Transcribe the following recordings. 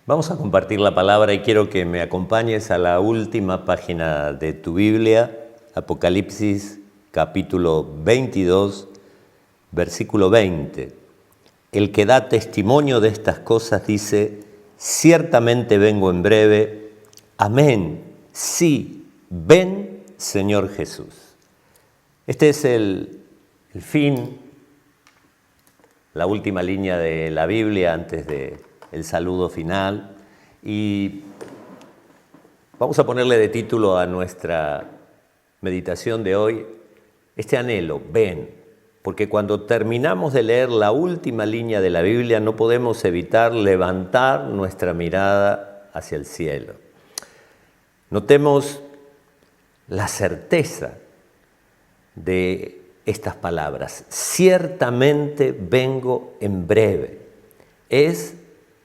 Vamos a compartir la palabra y quiero que me acompañes a la última página de tu Biblia, Apocalipsis capítulo 22, versículo 20. El que da testimonio de estas cosas dice: ciertamente vengo en breve. Amén. Sí, ven, Señor Jesús. Este es el fin, la última línea de la Biblia antes del saludo final. Y vamos a ponerle de título a nuestra meditación de hoy, este anhelo, ven. Porque cuando terminamos de leer la última línea de la Biblia no podemos evitar levantar nuestra mirada hacia el cielo. Notemos la certeza de estas palabras: ciertamente vengo en breve. Es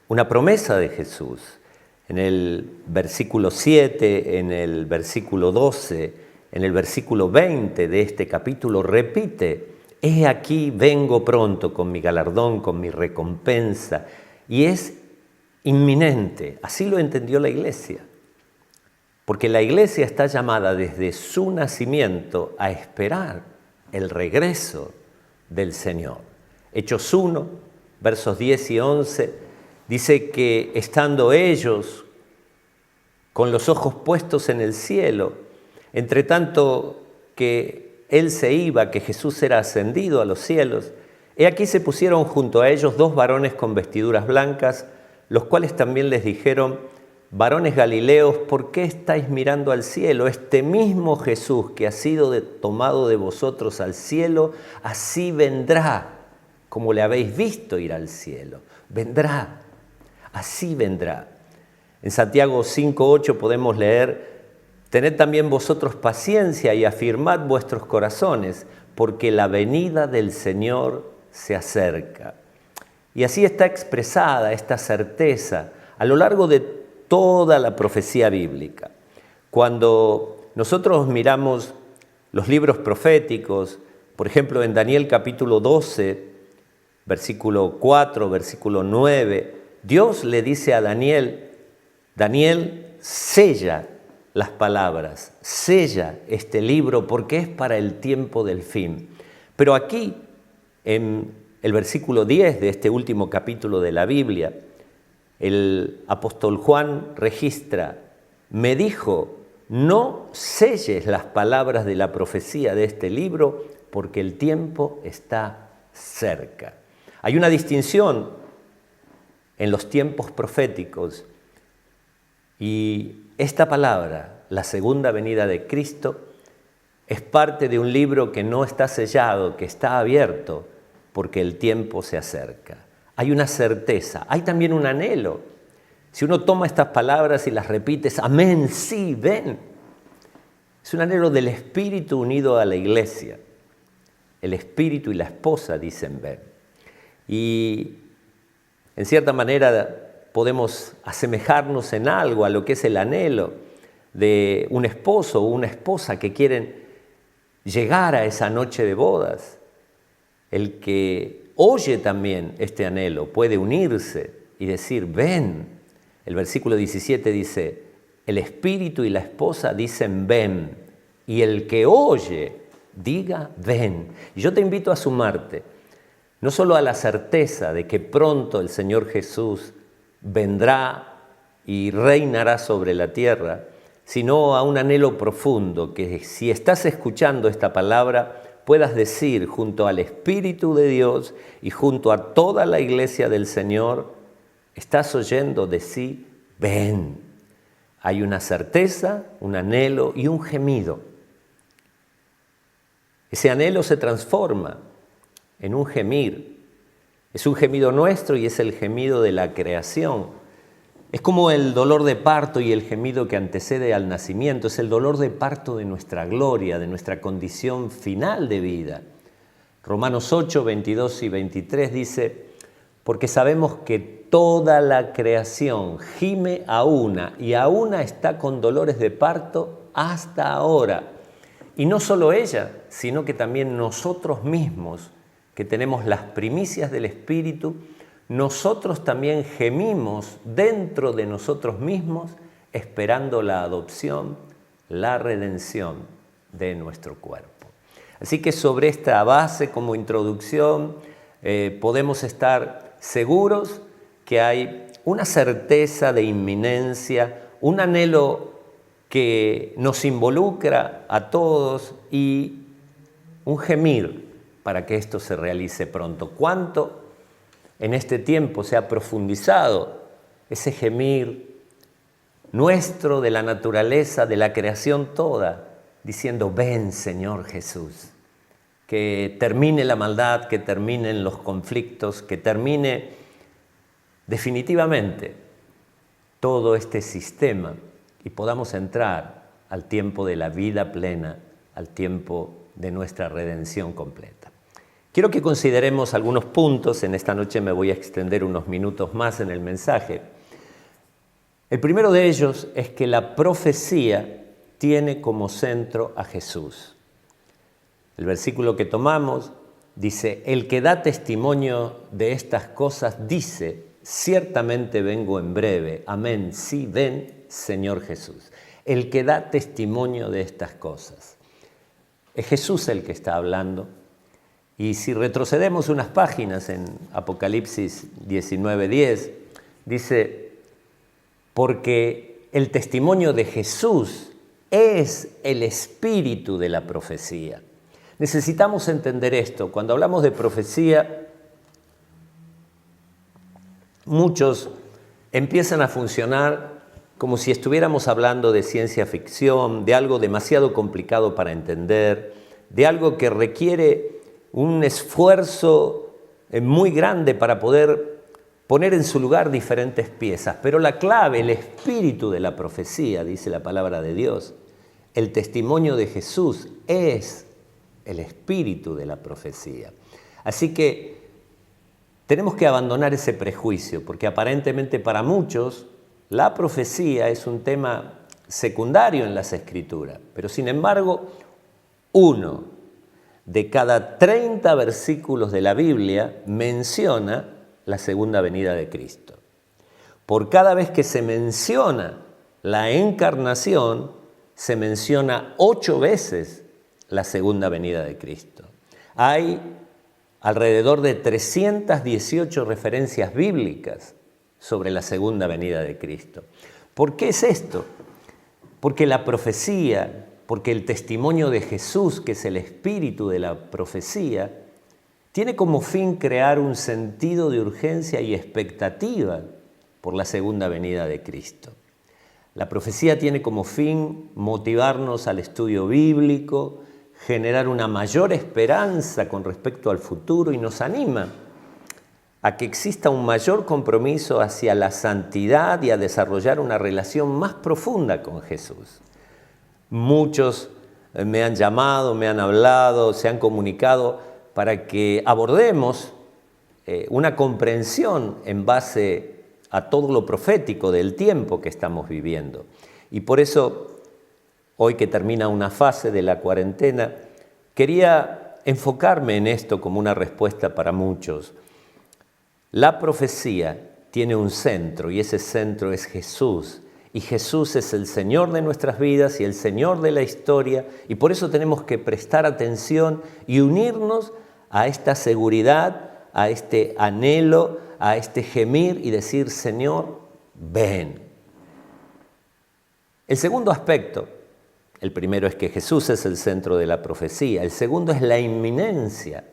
una promesa de Jesús. En el versículo 7, en el versículo 12, en el versículo 20 de este capítulo repite: he aquí vengo pronto con mi galardón, con mi recompensa. Y es inminente, así lo entendió la iglesia. Porque la iglesia está llamada desde su nacimiento a esperar el regreso del Señor. Hechos 1, versos 10 y 11, dice que estando ellos con los ojos puestos en el cielo, entre tanto que Él se iba, que Jesús era ascendido a los cielos, he aquí se pusieron junto a ellos dos varones con vestiduras blancas, los cuales también les dijeron: varones Galileos, ¿por qué estáis mirando al cielo? Este mismo Jesús que ha sido tomado de vosotros al cielo, así vendrá, como le habéis visto ir al cielo. Vendrá, así vendrá. En Santiago 5:8 podemos leer: tened también vosotros paciencia y afirmad vuestros corazones, porque la venida del Señor se acerca. Y así está expresada esta certeza a lo largo de toda la profecía bíblica. Cuando nosotros miramos los libros proféticos, por ejemplo en Daniel capítulo 12, versículo 4, versículo 9, Dios le dice a Daniel: Daniel, sella las palabras, sella este libro porque es para el tiempo del fin. Pero aquí, en el versículo 10 de este último capítulo de la Biblia, el apóstol Juan registra: me dijo, no selles las palabras de la profecía de este libro porque el tiempo está cerca. Hay una distinción en los tiempos proféticos y esta palabra, la segunda venida de Cristo, es parte de un libro que no está sellado, que está abierto porque el tiempo se acerca. Hay una certeza, hay también un anhelo. Si uno toma estas palabras y las repites, amén, sí, ven. Es un anhelo del Espíritu unido a la iglesia. El Espíritu y la esposa dicen ven. Y en cierta manera podemos asemejarnos en algo a lo que es el anhelo de un esposo o una esposa que quieren llegar a esa noche de bodas. El que oye también este anhelo puede unirse y decir ven. El versículo 17 dice: el Espíritu y la esposa dicen ven, y el que oye diga ven. Y yo te invito a sumarte no solo a la certeza de que pronto el Señor Jesús vendrá y reinará sobre la tierra, sino a un anhelo profundo que si estás escuchando esta palabra puedas decir junto al Espíritu de Dios y junto a toda la iglesia del Señor: estás oyendo, decí ven. Hay una certeza, un anhelo y un gemido. Ese anhelo se transforma en un gemir. Es un gemido nuestro y es el gemido de la creación. Es como el dolor de parto y el gemido que antecede al nacimiento. Es el dolor de parto de nuestra gloria, de nuestra condición final de vida. Romanos 8, 22 y 23 dice: porque sabemos que toda la creación gime a una y a una está con dolores de parto hasta ahora. Y no solo ella, sino que también nosotros mismos, que tenemos las primicias del Espíritu, nosotros también gemimos dentro de nosotros mismos esperando la adopción, la redención de nuestro cuerpo. Así que sobre esta base como introducción podemos estar seguros que hay una certeza de inminencia, un anhelo que nos involucra a todos y un gemir para que esto se realice pronto. ¿Cuánto en este tiempo se ha profundizado ese gemir nuestro de la naturaleza, de la creación toda, diciendo: ven, Señor Jesús, que termine la maldad, que terminen los conflictos, que termine definitivamente todo este sistema y podamos entrar al tiempo de la vida plena, al tiempo de nuestra redención completa. Quiero que consideremos algunos puntos. En esta noche me voy a extender unos minutos más en el mensaje. El primero de ellos es que la profecía tiene como centro a Jesús. El versículo que tomamos dice: el que da testimonio de estas cosas dice: ciertamente vengo en breve. Amén. Sí, ven, Señor Jesús. El que da testimonio de estas cosas. Es Jesús el que está hablando. Y si retrocedemos unas páginas en Apocalipsis 19:10, dice: porque el testimonio de Jesús es el espíritu de la profecía. Necesitamos entender esto. Cuando hablamos de profecía, muchos empiezan a funcionar como si estuviéramos hablando de ciencia ficción, de algo demasiado complicado para entender, de algo que requiere un esfuerzo muy grande para poder poner en su lugar diferentes piezas. Pero la clave, el espíritu de la profecía, dice la palabra de Dios, el testimonio de Jesús es el espíritu de la profecía. Así que tenemos que abandonar ese prejuicio, porque aparentemente para muchos la profecía es un tema secundario en las Escrituras, pero sin embargo, 1 de cada 30 versículos de la Biblia menciona la segunda venida de Cristo. Por cada vez que se menciona la encarnación, se menciona 8 veces la segunda venida de Cristo. Hay alrededor de 318 referencias bíblicas sobre la segunda venida de Cristo. ¿Por qué es esto? Porque la profecía, porque el testimonio de Jesús, que es el espíritu de la profecía, tiene como fin crear un sentido de urgencia y expectativa por la segunda venida de Cristo. La profecía tiene como fin motivarnos al estudio bíblico, generar una mayor esperanza con respecto al futuro y nos anima a que exista un mayor compromiso hacia la santidad y a desarrollar una relación más profunda con Jesús. Muchos me han llamado, me han hablado, se han comunicado para que abordemos una comprensión en base a todo lo profético del tiempo que estamos viviendo. Y por eso, hoy que termina una fase de la cuarentena, quería enfocarme en esto como una respuesta para muchos. La profecía tiene un centro y ese centro es Jesús. Y Jesús es el Señor de nuestras vidas y el Señor de la historia, y por eso tenemos que prestar atención y unirnos a esta seguridad, a este anhelo, a este gemir y decir: Señor, ven. El segundo aspecto, el primero es que Jesús es el centro de la profecía, el segundo es la inminencia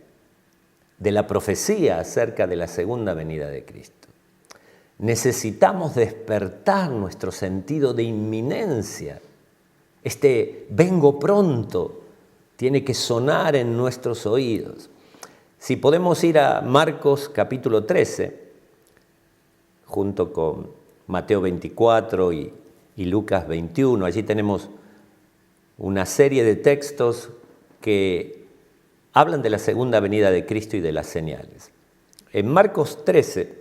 de la profecía acerca de la segunda venida de Cristo. Necesitamos despertar nuestro sentido de inminencia. Este vengo pronto tiene que sonar en nuestros oídos. Si podemos ir a Marcos capítulo 13, junto con Mateo 24 y Lucas 21, allí tenemos una serie de textos que hablan de la segunda venida de Cristo y de las señales. En Marcos 13,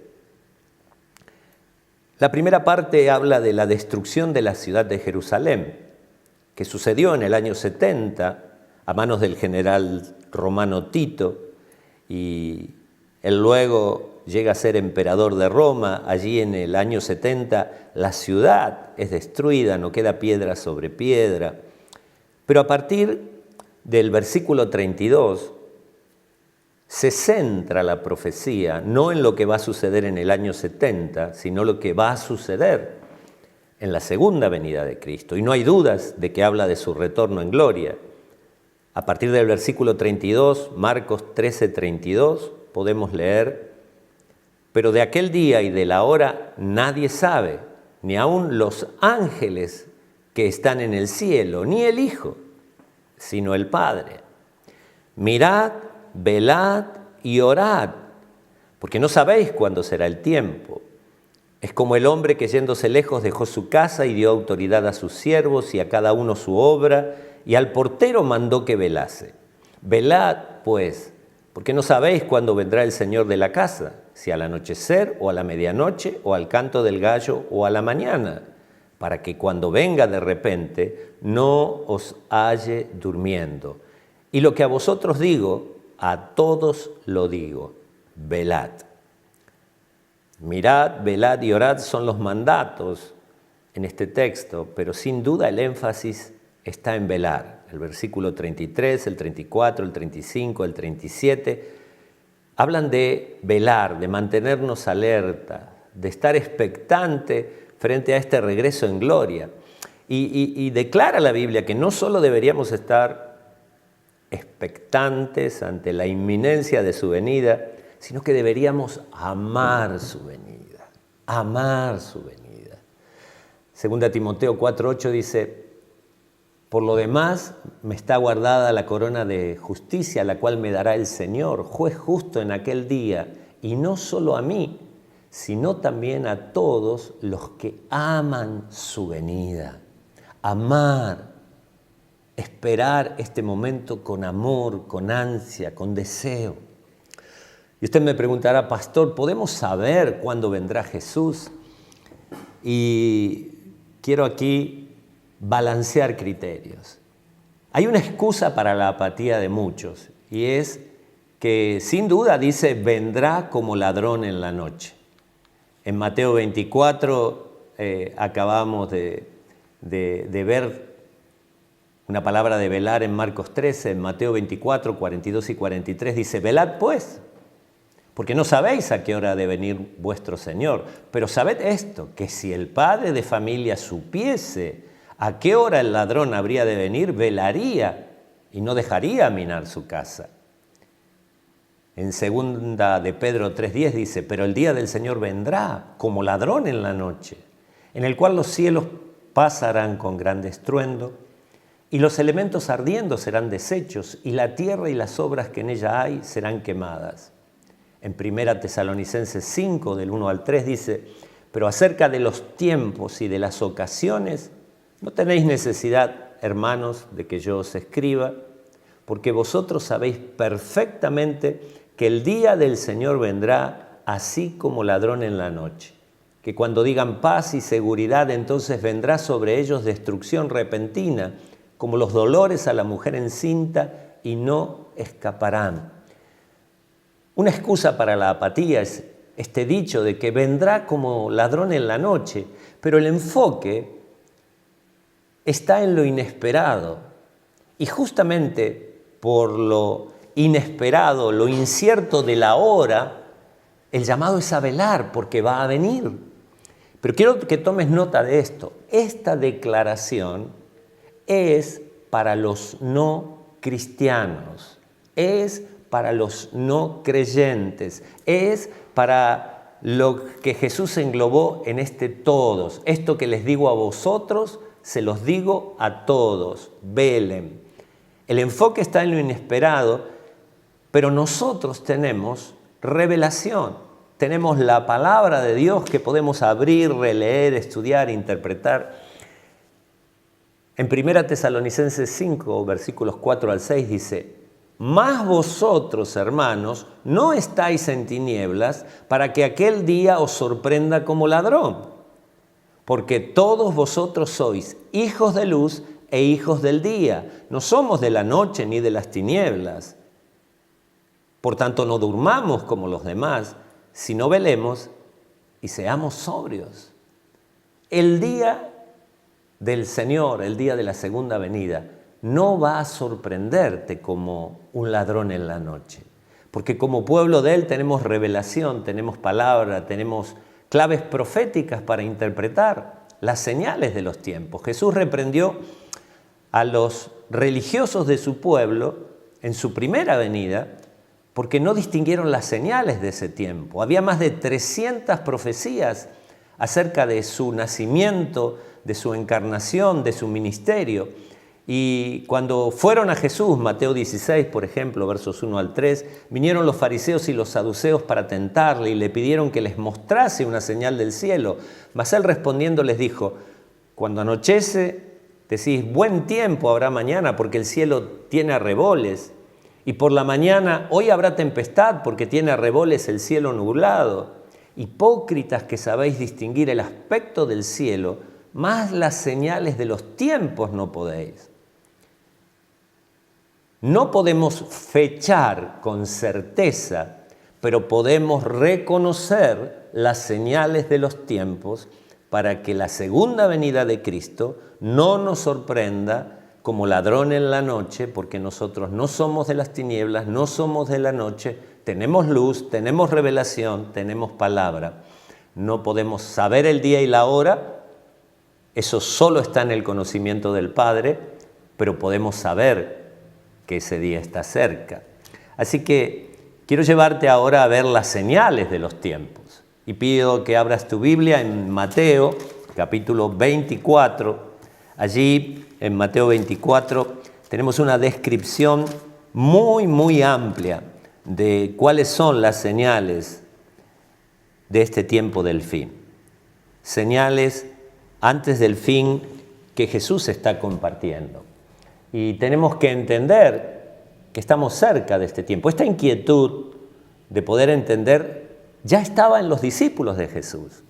la primera parte habla de la destrucción de la ciudad de Jerusalén, que sucedió en el año 70 a manos del general romano Tito, y él luego llega a ser emperador de Roma. Allí en el año 70 la ciudad es destruida, no queda piedra sobre piedra. Pero a partir del versículo 32 se centra la profecía no en lo que va a suceder en el año 70, sino lo que va a suceder en la segunda venida de Cristo. Y no hay dudas de que habla de su retorno en gloria. A partir del versículo 32, Marcos 13:32, podemos leer: pero de aquel día y de la hora nadie sabe, ni aun los ángeles que están en el cielo, ni el Hijo, sino el Padre. Mirad, velad y orad, porque no sabéis cuándo será el tiempo. Es como el hombre que yéndose lejos dejó su casa y dio autoridad a sus siervos y a cada uno su obra, y al portero mandó que velase. Velad, pues, porque no sabéis cuándo vendrá el Señor de la casa, si al anochecer o a la medianoche o al canto del gallo o a la mañana, para que cuando venga de repente no os halle durmiendo. Y lo que a vosotros digo, a todos lo digo: velad. Mirad, velad y orad son los mandatos en este texto, pero sin duda el énfasis está en velar. El versículo 33, el 34, el 35, el 37 hablan de velar, de mantenernos alerta, de estar expectante frente a este regreso en gloria. Y declara la Biblia que no solo deberíamos estar expectantes ante la inminencia de su venida, sino que deberíamos amar su venida, amar su venida. Segunda Timoteo 4:8 dice: por lo demás me está guardada la corona de justicia, la cual me dará el Señor, juez justo en aquel día, y no solo a mí, sino también a todos los que aman su venida. Amar, esperar este momento con amor, con ansia, con deseo. Y usted me preguntará: pastor, ¿podemos saber cuándo vendrá Jesús? Y quiero aquí balancear criterios. Hay una excusa para la apatía de muchos, y es que sin duda dice: vendrá como ladrón en la noche. En Mateo 24 acabamos de ver una palabra de velar en Marcos 13, en Mateo 24, 42 y 43 dice: velad pues, porque no sabéis a qué hora ha de venir vuestro Señor. Pero sabed esto, que si el padre de familia supiese a qué hora el ladrón habría de venir, velaría y no dejaría minar su casa. En segunda de Pedro 3:10 dice: pero el día del Señor vendrá como ladrón en la noche, en el cual los cielos pasarán con gran estruendo, y los elementos ardiendo serán deshechos, y la tierra y las obras que en ella hay serán quemadas. En primera Tesalonicenses 5, del 1 al 3 dice: pero acerca de los tiempos y de las ocasiones, no tenéis necesidad, hermanos, de que yo os escriba, porque vosotros sabéis perfectamente que el día del Señor vendrá así como ladrón en la noche, que cuando digan paz y seguridad, entonces vendrá sobre ellos destrucción repentina, como los dolores a la mujer encinta, y no escaparán. Una excusa para la apatía es este dicho de que vendrá como ladrón en la noche, pero el enfoque está en lo inesperado. Y justamente por lo inesperado, lo incierto de la hora, el llamado es a velar, porque va a venir. Pero quiero que tomes nota de esto. Esta declaración es para los no cristianos, es para los no creyentes, es para lo que Jesús englobó en este todos. Esto que les digo a vosotros, se los digo a todos, velen. El enfoque está en lo inesperado, pero nosotros tenemos revelación, tenemos la palabra de Dios que podemos abrir, releer, estudiar, interpretar. En 1 Tesalonicenses 5, versículos 4 al 6 dice: mas vosotros, hermanos, no estáis en tinieblas para que aquel día os sorprenda como ladrón, porque todos vosotros sois hijos de luz e hijos del día, no somos de la noche ni de las tinieblas. Por tanto, no durmamos como los demás, si no velemos y seamos sobrios. El día del Señor, el día de la segunda venida, no va a sorprenderte como un ladrón en la noche, porque como pueblo de Él tenemos revelación, tenemos palabra, tenemos claves proféticas para interpretar las señales de los tiempos. Jesús reprendió a los religiosos de su pueblo en su primera venida porque no distinguieron las señales de ese tiempo. Había más de 300 profecías acerca de su nacimiento, de su encarnación, de su ministerio. Y cuando fueron a Jesús, Mateo 16, por ejemplo, versos 1 al 3, vinieron los fariseos y los saduceos para tentarle y le pidieron que les mostrase una señal del cielo. Mas él respondiendo les dijo: cuando anochece, decís, buen tiempo habrá mañana, porque el cielo tiene arreboles. Y por la mañana, hoy habrá tempestad, porque tiene arreboles el cielo nublado. Hipócritas que sabéis distinguir el aspecto del cielo, más las señales de los tiempos no podéis. No podemos fechar con certeza, pero podemos reconocer las señales de los tiempos para que la segunda venida de Cristo no nos sorprenda como ladrón en la noche, porque nosotros no somos de las tinieblas, no somos de la noche, tenemos luz, tenemos revelación, tenemos palabra. No podemos saber el día y la hora, eso solo está en el conocimiento del Padre, pero podemos saber que ese día está cerca. Así que quiero llevarte ahora a ver las señales de los tiempos. Y pido que abras tu Biblia en Mateo, capítulo 24. Allí, en Mateo 24, tenemos una descripción muy amplia de cuáles son las señales de este tiempo del fin. Señales antes del fin que Jesús está compartiendo. Y tenemos que entender que estamos cerca de este tiempo. Esta inquietud de poder entender ya estaba en los discípulos de Jesús.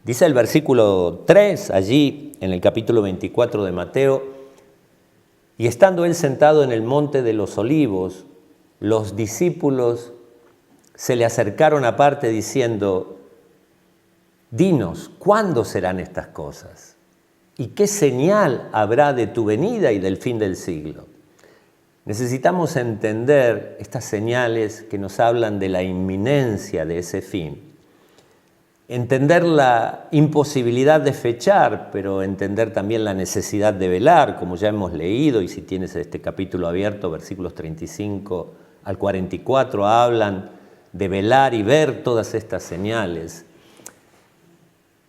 Dice el versículo 3, allí en el capítulo 24 de Mateo: y estando él sentado en el monte de los olivos, los discípulos se le acercaron aparte diciendo: dinos, ¿cuándo serán estas cosas? ¿Y qué señal habrá de tu venida y del fin del siglo? Necesitamos entender estas señales que nos hablan de la inminencia de ese fin. Entender la imposibilidad de fechar, pero entender también la necesidad de velar, como ya hemos leído, y si tienes este capítulo abierto, versículos 35 al 44, hablan de velar y ver todas estas señales.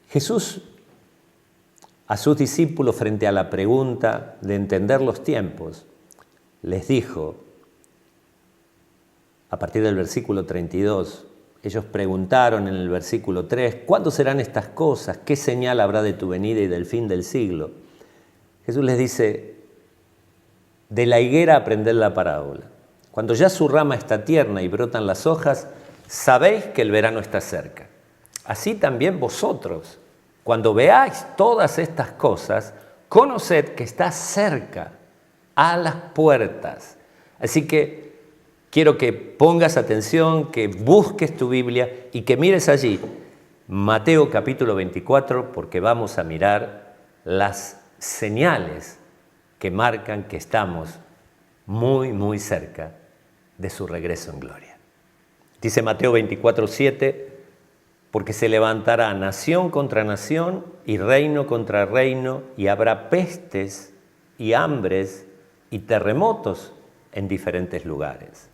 Jesús, a sus discípulos, frente a la pregunta de entender los tiempos, les dijo, a partir del versículo 32, ellos preguntaron en el versículo 3, ¿cuándo serán estas cosas? ¿Qué señal habrá de tu venida y del fin del siglo? Jesús les dice, de la higuera aprended la parábola. Cuando ya su rama está tierna y brotan las hojas, sabéis que el verano está cerca. Así también vosotros, cuando veáis todas estas cosas, conoced que está cerca, a las puertas. Así que quiero que pongas atención, que busques tu Biblia y que mires allí Mateo capítulo 24, porque vamos a mirar las señales que marcan que estamos muy cerca de su regreso en gloria. Dice Mateo 24, 7, porque se levantará nación contra nación y reino contra reino, y habrá pestes y hambres y terremotos en diferentes lugares.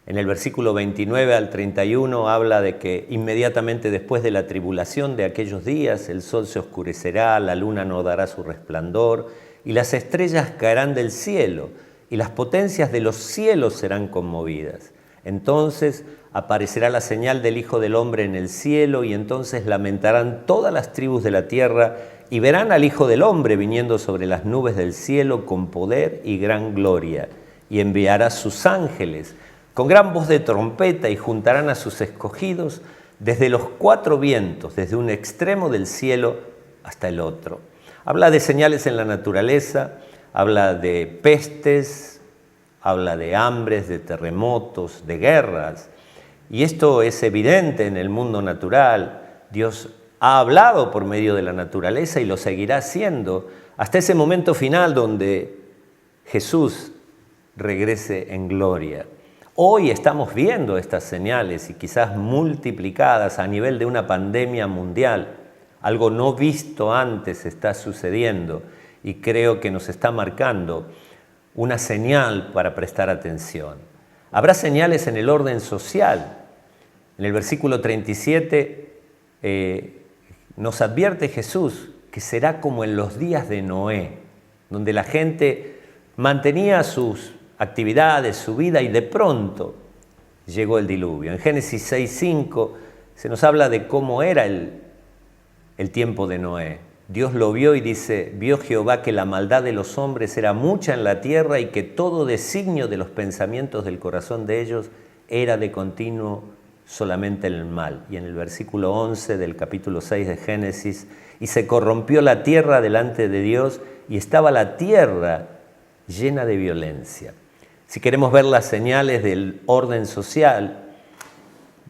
En el versículo 29 al 31 habla de que inmediatamente después de la tribulación de aquellos días el sol se oscurecerá, la luna no dará su resplandor y las estrellas caerán del cielo y las potencias de los cielos serán conmovidas. Entonces aparecerá la señal del Hijo del Hombre en el cielo y entonces lamentarán todas las tribus de la tierra y verán al Hijo del Hombre viniendo sobre las nubes del cielo con poder y gran gloria, y enviará sus ángeles con gran voz de trompeta y juntarán a sus escogidos desde los cuatro vientos, desde un extremo del cielo hasta el otro. Habla de señales en la naturaleza, habla de pestes, habla de hambres, de terremotos, de guerras. Y esto es evidente en el mundo natural. Dios ha hablado por medio de la naturaleza y lo seguirá haciendo hasta ese momento final donde Jesús regrese en gloria. Hoy estamos viendo estas señales y quizás multiplicadas a nivel de una pandemia mundial. Algo no visto antes está sucediendo y creo que nos está marcando una señal para prestar atención. Habrá señales en el orden social. En el versículo 37 nos advierte Jesús que será como en los días de Noé, donde la gente mantenía sus actividades, su vida, y de pronto llegó el diluvio. En Génesis 6:5 se nos habla de cómo era el tiempo de Noé. Dios lo vio y dice: vio Jehová que la maldad de los hombres era mucha en la tierra y que todo designio de los pensamientos del corazón de ellos era de continuo solamente el mal. Y en el versículo 11 del capítulo 6 de Génesis: y se corrompió la tierra delante de Dios y estaba la tierra llena de violencia. Si queremos ver las señales del orden social,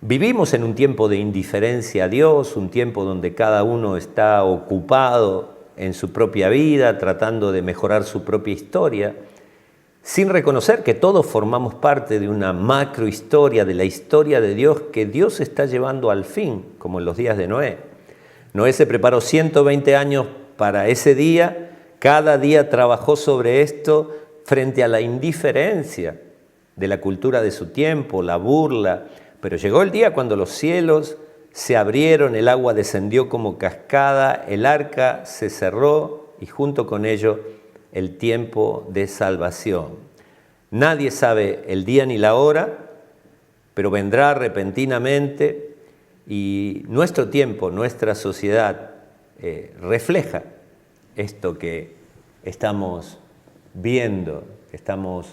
vivimos en un tiempo de indiferencia a Dios, un tiempo donde cada uno está ocupado en su propia vida, tratando de mejorar su propia historia, sin reconocer que todos formamos parte de una macrohistoria, de la historia de Dios que Dios está llevando al fin, como en los días de Noé. Noé se preparó 120 años para ese día, cada día trabajó sobre esto frente a la indiferencia de la cultura de su tiempo, la burla, pero llegó el día cuando los cielos se abrieron, el agua descendió como cascada, el arca se cerró y junto con ello el tiempo de salvación. Nadie sabe el día ni la hora, pero vendrá repentinamente y nuestro tiempo, nuestra sociedad refleja esto que estamos viendo, que estamos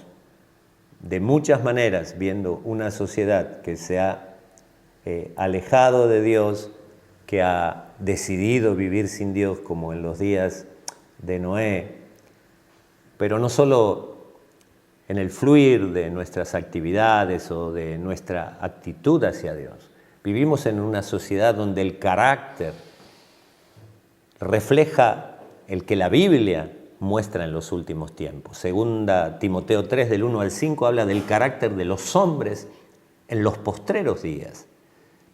de muchas maneras viendo una sociedad que se ha alejado de Dios, que ha decidido vivir sin Dios como en los días de Noé, pero no solo en el fluir de nuestras actividades o de nuestra actitud hacia Dios. Vivimos en una sociedad donde el carácter refleja el que la Biblia muestra en los últimos tiempos. Segunda Timoteo 3, del 1 al 5, habla del carácter de los hombres en los postreros días.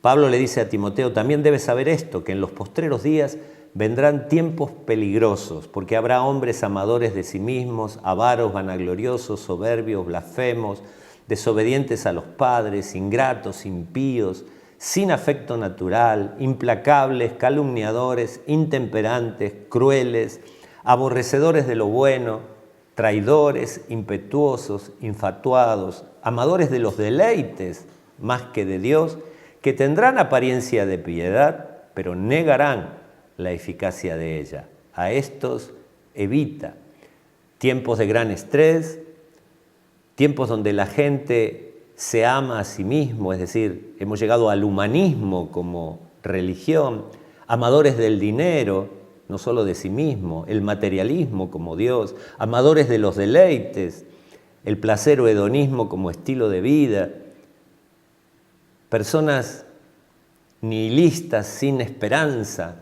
Pablo le dice a Timoteo: también debes saber esto, que en los postreros días vendrán tiempos peligrosos, porque habrá hombres amadores de sí mismos, avaros, vanagloriosos, soberbios, blasfemos, desobedientes a los padres, ingratos, impíos, sin afecto natural, implacables, calumniadores, intemperantes, crueles, aborrecedores de lo bueno, traidores, impetuosos, infatuados, amadores de los deleites más que de Dios, que tendrán apariencia de piedad, pero negarán la eficacia de ella. A estos evita. Tiempos de gran estrés, tiempos donde la gente se ama a sí mismo, es decir, hemos llegado al humanismo como religión, amadores del dinero, no solo de sí mismo, el materialismo como Dios, amadores de los deleites, el placer o hedonismo como estilo de vida, personas nihilistas, sin esperanza,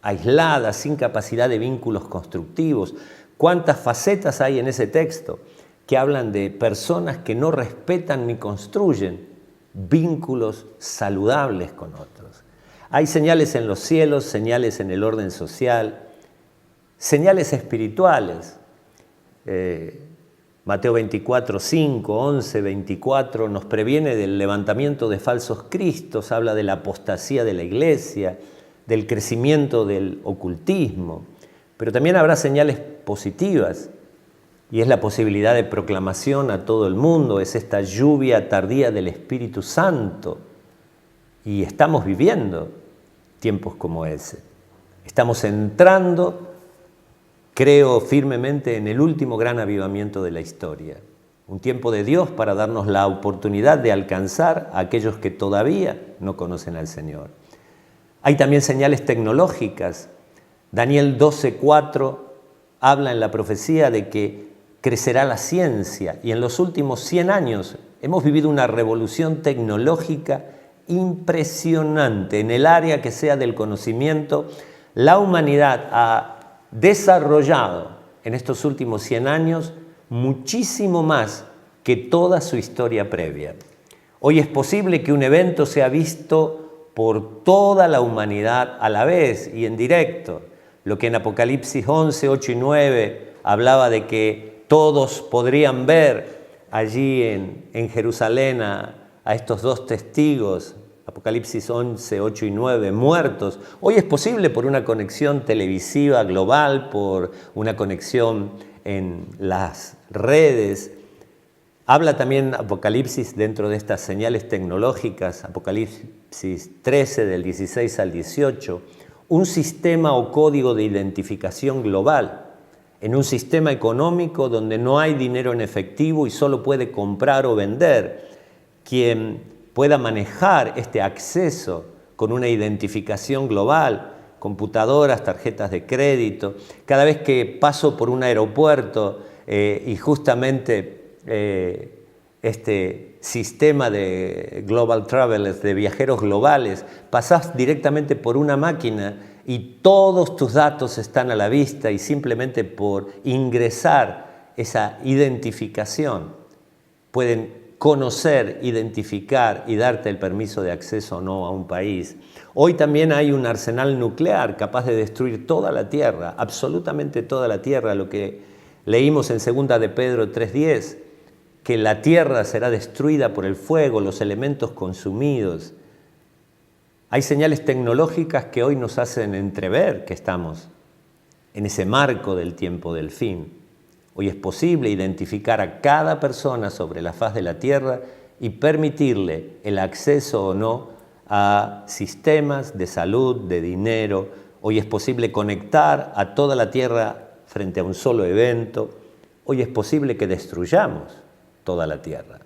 aisladas, sin capacidad de vínculos constructivos. ¿Cuántas facetas hay en ese texto que hablan de personas que no respetan ni construyen vínculos saludables con otros? Hay señales en los cielos, señales en el orden social, señales espirituales. Mateo 24, 5, 11, 24 nos previene del levantamiento de falsos cristos, habla de la apostasía de la iglesia, del crecimiento del ocultismo, pero también habrá señales positivas y es la posibilidad de proclamación a todo el mundo, es esta lluvia tardía del Espíritu Santo. Y estamos viviendo tiempos como ese. Estamos entrando, creo firmemente, en el último gran avivamiento de la historia. Un tiempo de Dios para darnos la oportunidad de alcanzar a aquellos que todavía no conocen al Señor. Hay también señales tecnológicas. Daniel 12:4 habla en la profecía de que crecerá la ciencia y en los últimos 100 años Hemos vivido una revolución tecnológica impresionante en el área que sea del conocimiento. La humanidad ha desarrollado en estos últimos 100 años muchísimo más que toda su historia previa. Hoy es posible que un evento sea visto por toda la humanidad a la vez y en directo. Lo que en Apocalipsis 11, 8 y 9 hablaba de que todos podrían ver allí en Jerusalén a estos dos testigos, Apocalipsis 11, 8 y 9, muertos. Hoy es posible por una conexión televisiva global, por una conexión en las redes. Habla también Apocalipsis dentro de estas señales tecnológicas, Apocalipsis 13 del 16 al 18, un sistema o código de identificación global. En un sistema económico donde no hay dinero en efectivo y solo puede comprar o vender, quien pueda manejar este acceso con una identificación global, computadoras, tarjetas de crédito. Cada vez que paso por un aeropuerto y justamente este sistema de Global Travelers, de viajeros globales, pasás directamente por una máquina y todos tus datos están a la vista y simplemente por ingresar esa identificación pueden conocer, identificar y darte el permiso de acceso o no a un país. Hoy también hay un arsenal nuclear capaz de destruir toda la Tierra, absolutamente toda la Tierra, lo que leímos en 2 de Pedro 3:10, que la Tierra será destruida por el fuego, los elementos consumidos. Hay señales tecnológicas que hoy nos hacen entrever que estamos en ese marco del tiempo del fin. Hoy es posible identificar a cada persona sobre la faz de la Tierra y permitirle el acceso o no a sistemas de salud, de dinero. Hoy es posible conectar a toda la Tierra frente a un solo evento. Hoy es posible que destruyamos toda la Tierra.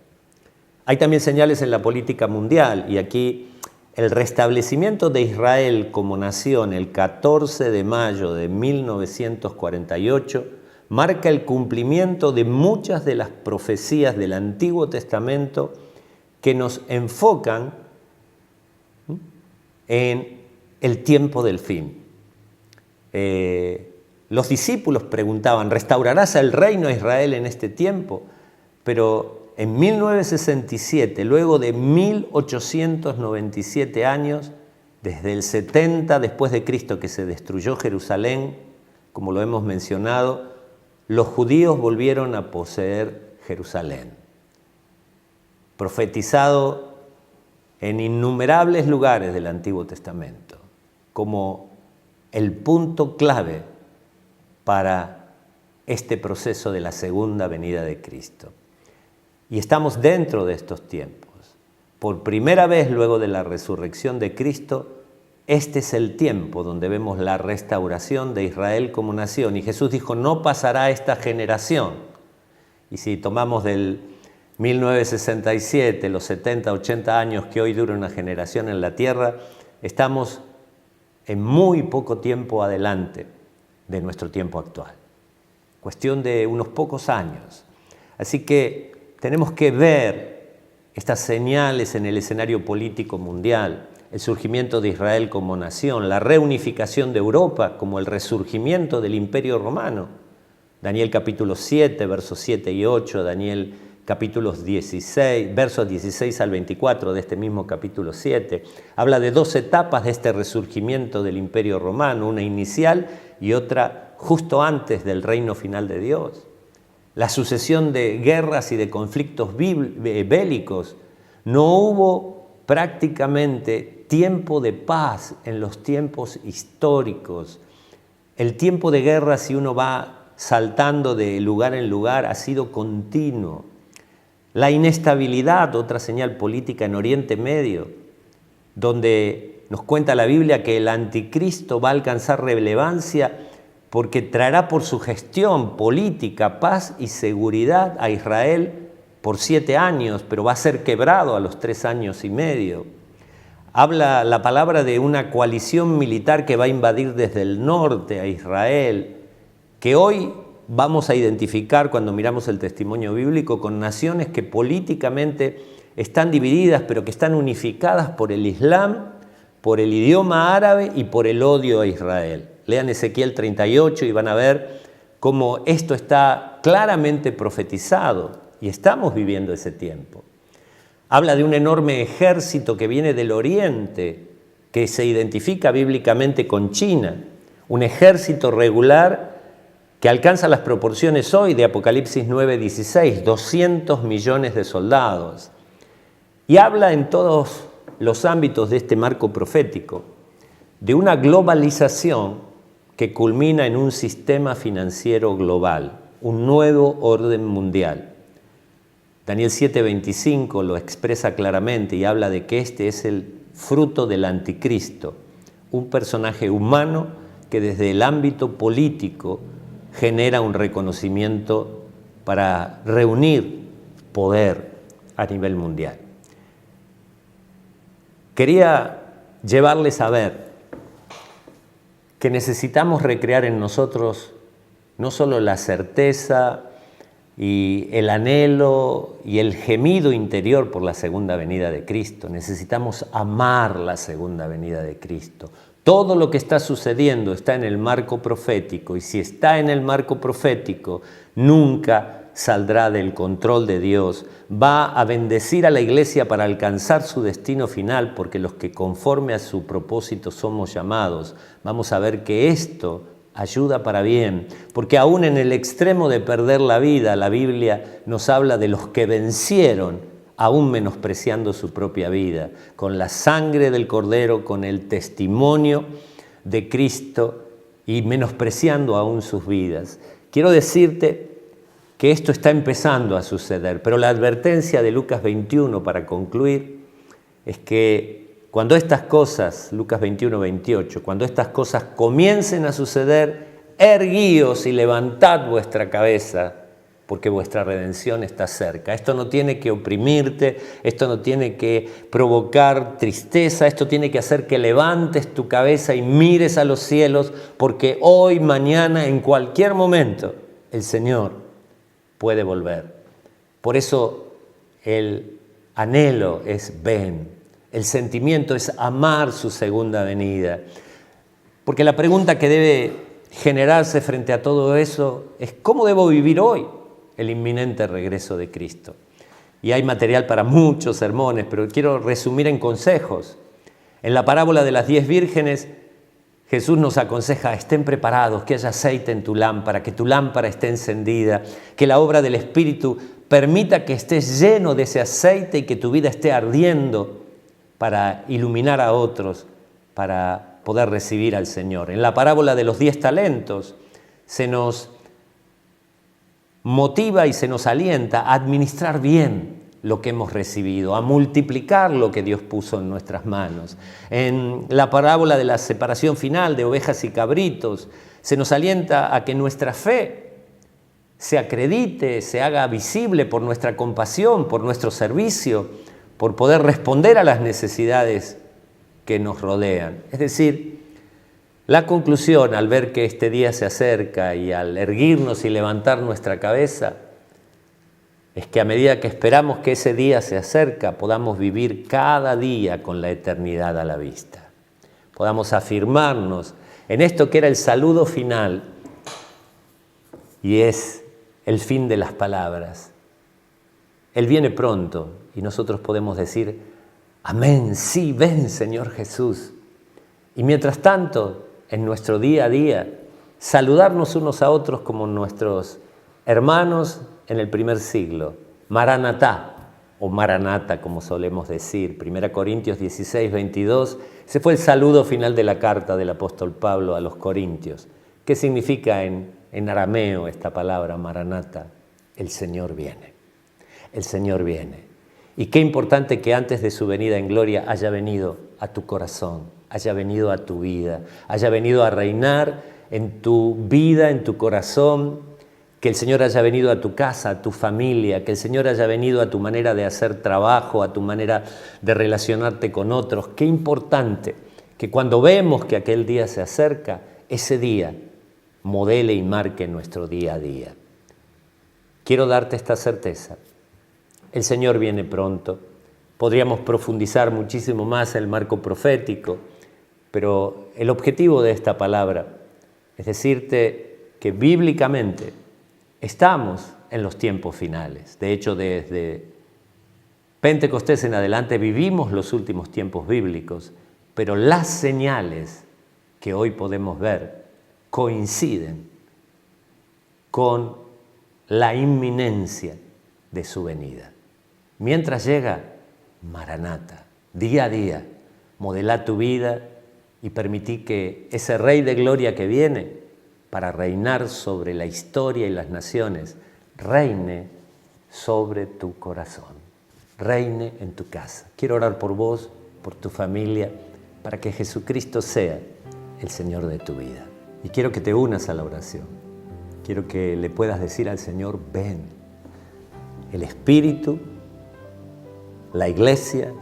Hay también señales en la política mundial y aquí el restablecimiento de Israel como nación el 14 de mayo de 1948 marca el cumplimiento de muchas de las profecías del Antiguo Testamento que nos enfocan en el tiempo del fin. Los discípulos preguntaban, ¿restaurarás el reino de Israel en este tiempo? Pero en 1967, luego de 1897 años, desde el 70 después de Cristo que se destruyó Jerusalén, como lo hemos mencionado, los judíos volvieron a poseer Jerusalén. Profetizado en innumerables lugares del Antiguo Testamento, como el punto clave para este proceso de la segunda venida de Cristo. Y estamos dentro de estos tiempos. Por primera vez luego de la resurrección de Cristo, este es el tiempo donde vemos la restauración de Israel como nación. Y Jesús dijo, no pasará esta generación. Y si tomamos del 1967, los 70, 80 años que hoy dura una generación en la tierra, estamos en muy poco tiempo adelante de nuestro tiempo actual. Cuestión de unos pocos años. Así que tenemos que ver estas señales en el escenario político mundial, el surgimiento de Israel como nación, la reunificación de Europa como el resurgimiento del Imperio Romano. Daniel capítulo 7, versos 7 y 8, Daniel capítulos 16, versos 16 al 24 de este mismo capítulo 7, habla de 2 etapas de este resurgimiento del Imperio Romano, una inicial y otra justo antes del reino final de Dios. La sucesión de guerras y de conflictos bélicos. No hubo prácticamente tiempo de paz en los tiempos históricos. El tiempo de guerra, si uno va saltando de lugar en lugar, ha sido continuo. La inestabilidad, otra señal política en Oriente Medio, donde nos cuenta la Biblia que el anticristo va a alcanzar relevancia porque traerá por su gestión política, paz y seguridad a Israel por 7 años, pero va a ser quebrado a los 3 años y medio. Habla la palabra de una coalición militar que va a invadir desde el norte a Israel, que hoy vamos a identificar cuando miramos el testimonio bíblico con naciones que políticamente están divididas, pero que están unificadas por el Islam, por el idioma árabe y por el odio a Israel. Lean Ezequiel 38 y van a ver cómo esto está claramente profetizado y estamos viviendo ese tiempo. Habla de un enorme ejército que viene del oriente, que se identifica bíblicamente con China, un ejército regular que alcanza las proporciones hoy de Apocalipsis 9:16, 200 millones de soldados. Y habla en todos los ámbitos de este marco profético de una globalización que culmina en un sistema financiero global, un nuevo orden mundial. Daniel 7:25 lo expresa claramente y habla de que este es el fruto del anticristo, un personaje humano que desde el ámbito político genera un reconocimiento para reunir poder a nivel mundial. Quería llevarles a ver que necesitamos recrear en nosotros no solo la certeza y el anhelo y el gemido interior por la segunda venida de Cristo, necesitamos amar la segunda venida de Cristo. Todo lo que está sucediendo está en el marco profético y si está en el marco profético, nunca saldrá del control de Dios. Va a bendecir a la iglesia para alcanzar su destino final, porque los que conforme a su propósito somos llamados. Vamos a ver que esto ayuda para bien, porque aún en el extremo de perder la vida, la Biblia nos habla de los que vencieron, aún menospreciando su propia vida, con la sangre del Cordero, con el testimonio de Cristo y menospreciando aún sus vidas. Quiero decirte que esto está empezando a suceder, pero la advertencia de Lucas 21 para concluir es que cuando estas cosas, Lucas 21:28, cuando estas cosas comiencen a suceder, erguíos y levantad vuestra cabeza, porque vuestra redención está cerca. Esto no tiene que oprimirte, esto no tiene que provocar tristeza, esto tiene que hacer que levantes tu cabeza y mires a los cielos, porque hoy, mañana, en cualquier momento, el Señor puede volver. Por eso el anhelo es ven, el sentimiento es amar su segunda venida. Porque la pregunta que debe generarse frente a todo eso es ¿cómo debo vivir hoy el inminente regreso de Cristo? Y hay material para muchos sermones, pero quiero resumir en consejos. En la parábola de las 10 vírgenes, Jesús nos aconseja, estén preparados, que haya aceite en tu lámpara, que tu lámpara esté encendida, que la obra del Espíritu permita que estés lleno de ese aceite y que tu vida esté ardiendo para iluminar a otros, para poder recibir al Señor. En la parábola de los 10 talentos se nos motiva y se nos alienta a administrar bien lo que hemos recibido, a multiplicar lo que Dios puso en nuestras manos. En la parábola de la separación final de ovejas y cabritos, se nos alienta a que nuestra fe se acredite, se haga visible por nuestra compasión, por nuestro servicio, por poder responder a las necesidades que nos rodean. Es decir, la conclusión al ver que este día se acerca y al erguirnos y levantar nuestra cabeza, es que a medida que esperamos que ese día se acerca, podamos vivir cada día con la eternidad a la vista. Podamos afirmarnos en esto que era el saludo final y es el fin de las palabras. Él viene pronto y nosotros podemos decir, amén, sí, ven Señor Jesús. Y mientras tanto, en nuestro día a día, saludarnos unos a otros como nuestros hermanos en el primer siglo, Maranatá, o Maranata, como solemos decir, 1 Corintios 16:22, ese fue el saludo final de la carta del apóstol Pablo a los Corintios. ¿Qué significa en arameo esta palabra, Maranata? El Señor viene, el Señor viene. Y qué importante que antes de su venida en gloria haya venido a tu corazón, haya venido a tu vida, haya venido a reinar en tu vida, en tu corazón, que el Señor haya venido a tu casa, a tu familia, que el Señor haya venido a tu manera de hacer trabajo, a tu manera de relacionarte con otros. Qué importante que cuando vemos que aquel día se acerca, ese día modele y marque nuestro día a día. Quiero darte esta certeza. El Señor viene pronto. Podríamos profundizar muchísimo más el marco profético, pero el objetivo de esta palabra es decirte que bíblicamente estamos en los tiempos finales. De hecho, desde Pentecostés en adelante vivimos los últimos tiempos bíblicos, pero las señales que hoy podemos ver coinciden con la inminencia de su venida. Mientras llega, Maranata, día a día, modela tu vida y permití que ese Rey de Gloria que viene para reinar sobre la historia y las naciones, reine sobre tu corazón, reine en tu casa. Quiero orar por vos, por tu familia, para que Jesucristo sea el Señor de tu vida. Y quiero que te unas a la oración. Quiero que le puedas decir al Señor, ven. El Espíritu, la Iglesia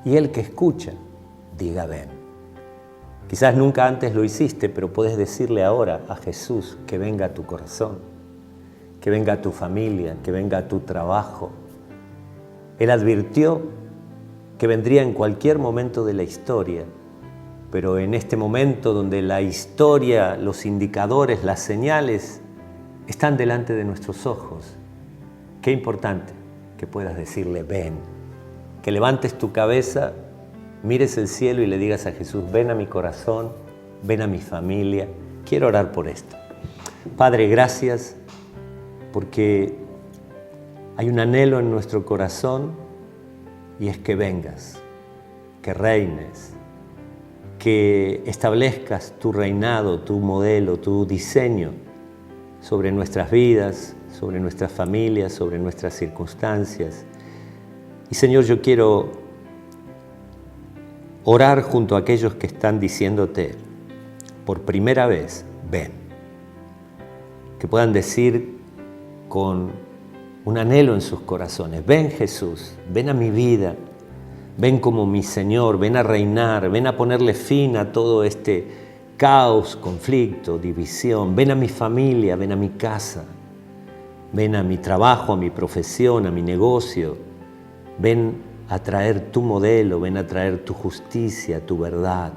y el que escucha, diga ven. Quizás nunca antes lo hiciste, pero puedes decirle ahora a Jesús que venga a tu corazón, que venga a tu familia, que venga a tu trabajo. Él advirtió que vendría en cualquier momento de la historia, pero en este momento donde la historia, los indicadores, las señales están delante de nuestros ojos, qué importante que puedas decirle ven, que levantes tu cabeza, mires el cielo y le digas a Jesús, ven a mi corazón, ven a mi familia. Quiero orar por esto. Padre, gracias porque hay un anhelo en nuestro corazón y es que vengas, que reines, que establezcas tu reinado, tu modelo, tu diseño sobre nuestras vidas, sobre nuestras familias, sobre nuestras circunstancias. Y Señor, yo quiero orar junto a aquellos que están diciéndote por primera vez, ven. Que puedan decir con un anhelo en sus corazones, ven Jesús, ven a mi vida, ven como mi Señor, ven a reinar, ven a ponerle fin a todo este caos, conflicto, división, ven a mi familia, ven a mi casa, ven a mi trabajo, a mi profesión, a mi negocio, ven a traer tu modelo, ven a traer tu justicia, tu verdad.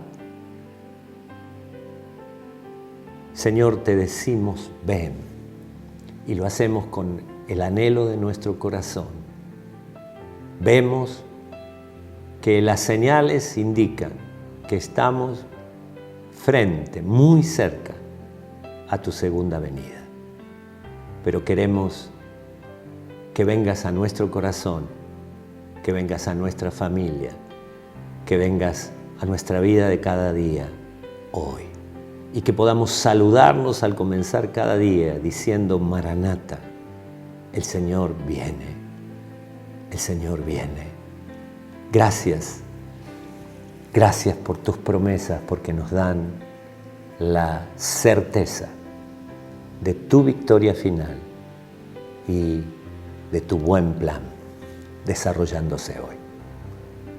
Señor, te decimos, ven, y lo hacemos con el anhelo de nuestro corazón. Vemos que las señales indican que estamos frente, muy cerca a tu segunda venida. Pero queremos que vengas a nuestro corazón, que vengas a nuestra familia, que vengas a nuestra vida de cada día, hoy. Y que podamos saludarnos al comenzar cada día diciendo, Maranata, el Señor viene, el Señor viene. Gracias, gracias por tus promesas, porque nos dan la certeza de tu victoria final y de tu buen plan desarrollándose hoy.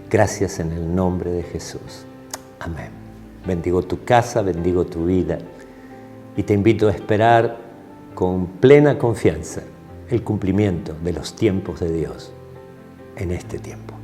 Gracias en el nombre de Jesús. Amén. Bendigo tu casa, bendigo tu vida y te invito a esperar con plena confianza el cumplimiento de los tiempos de Dios en este tiempo.